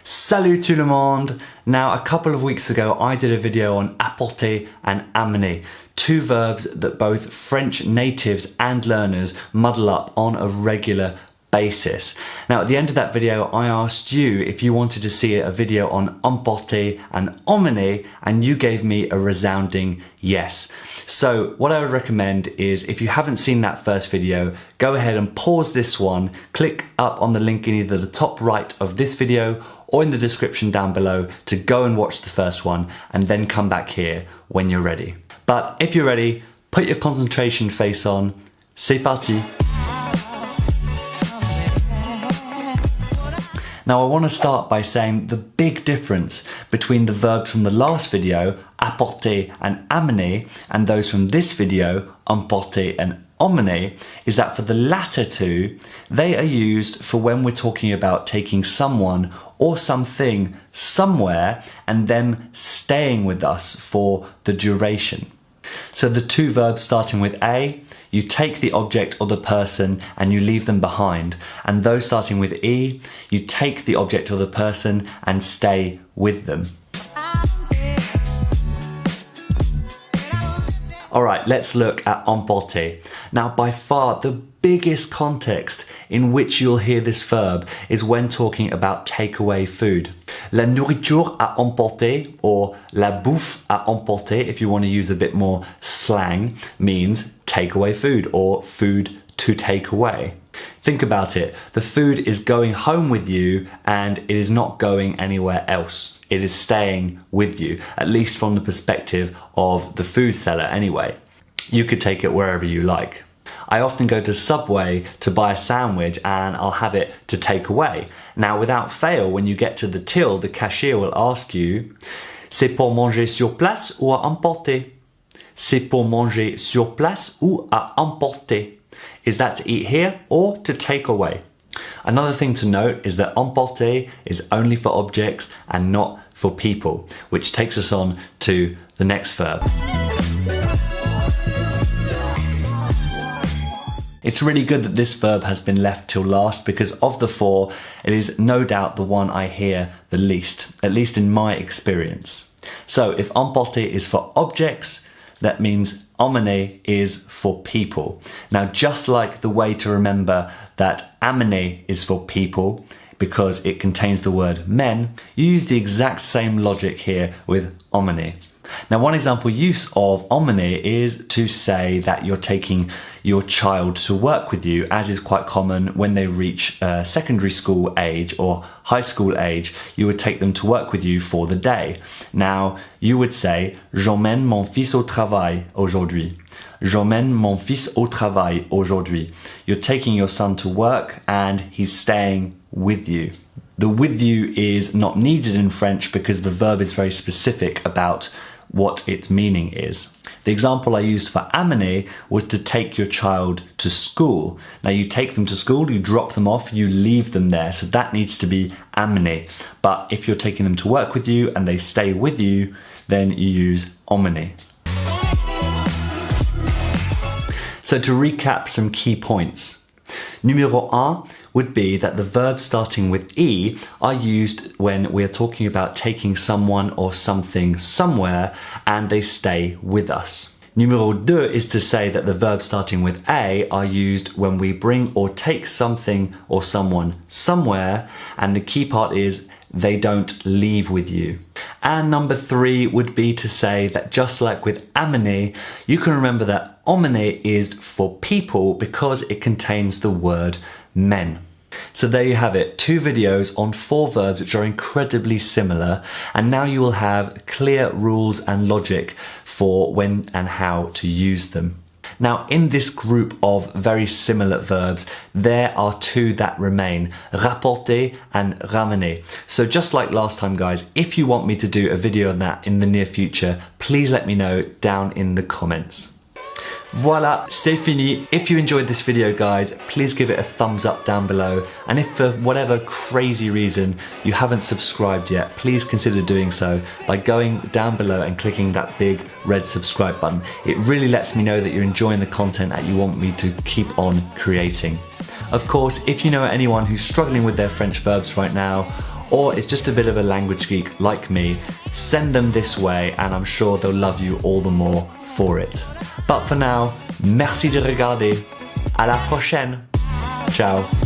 Salut tout le monde! Now, a couple of weeks ago, I did a video on Apporter and Amener, two verbs that both French natives and learners muddle up on a regular basis. Now, at the end of that video, I asked you if you wanted to see a video on Emporter and Amener, and you gave me a resounding yes. So what I would recommend is, if you haven't seen that first video, go ahead and pause this one, click up on the link in either the top right of this video or in the description down below to go and watch the first one, and then come back here when you're ready. But if you're ready, put your concentration face on. C'est parti! Now, I want to start by saying the big difference between the verbs from the last video, apporter and amener, and those from this video, emporter and emmener, is that for the latter two, they are used for when we're talking about taking someone or something somewhere and them staying with us for the duration. So the two verbs starting with A, you take the object or the person and you leave them behind. And those starting with E, you take the object or the person and stay with them. Alright, let's look at emporter. Now, by far the biggest context in which you'll hear this verb is when talking about takeaway food. La nourriture à emporter, or la bouffe à emporter, if you want to use a bit more slang, means takeaway food or food to take away. Think about it. The food is going home with you and it is not going anywhere else. It is staying with you, at least from the perspective of the food seller anyway. You could take it wherever you like. I often go to Subway to buy a sandwich and I'll have it to take away. Now, without fail, when you get to the till, the cashier will ask you, c'est pour manger sur place ou à emporter? C'est pour manger sur place ou à emporter? Is that to eat here or to take away? Another thing to note is that emporter is only for objects and not for people, which takes us on to the next verb. It's really good that this verb has been left till last, because of the four, it is no doubt the one I hear the least, at least in my experience. So if emporter is for objects, that means amener is for people. Now, just like the way to remember that amener is for people because it contains the word men, you use the exact same logic here with amener. Now, one example use of amener is to say that you're taking your child to work with you, as is quite common when they reach secondary school age or high school age. You would take them to work with you for the day. Now, you would say, j'emmène mon fils au travail aujourd'hui. J'emmène mon fils au travail aujourd'hui. You're taking your son to work and he's staying with you. The with you is not needed in French because the verb is very specific about what its meaning is. The example I used for amener was to take your child to school. Now, you take them to school, you drop them off, you leave them there, so that needs to be amener. But if you're taking them to work with you and they stay with you, then you use emmener. So to recap some key points. Numéro 1 would be that the verbs starting with E are used when we're talking about taking someone or something somewhere and they stay with us. Numéro 2 is to say that the verbs starting with A are used when we bring or take something or someone somewhere, and the key part is they don't leave with you. And number 3 would be to say that just like with amener, you can remember that amener is for people because it contains the word men. So there you have it, 2 videos on 4 verbs which are incredibly similar, and now you will have clear rules and logic for when and how to use them. Now, in this group of very similar verbs, there are 2 that remain, rapporter and ramener. So just like last time, guys, if you want me to do a video on that in the near future, please let me know down in the comments. Voila, c'est fini. If you enjoyed this video, guys, please give it a thumbs up down below. And if for whatever crazy reason you haven't subscribed yet, please consider doing so by going down below and clicking that big red subscribe button. It really lets me know that you're enjoying the content that you want me to keep on creating. Of course, if you know anyone who's struggling with their French verbs right now, or is just a bit of a language geek like me, send them this way and I'm sure they'll love you all the more for it. But for now, merci de regarder. À la prochaine. Ciao.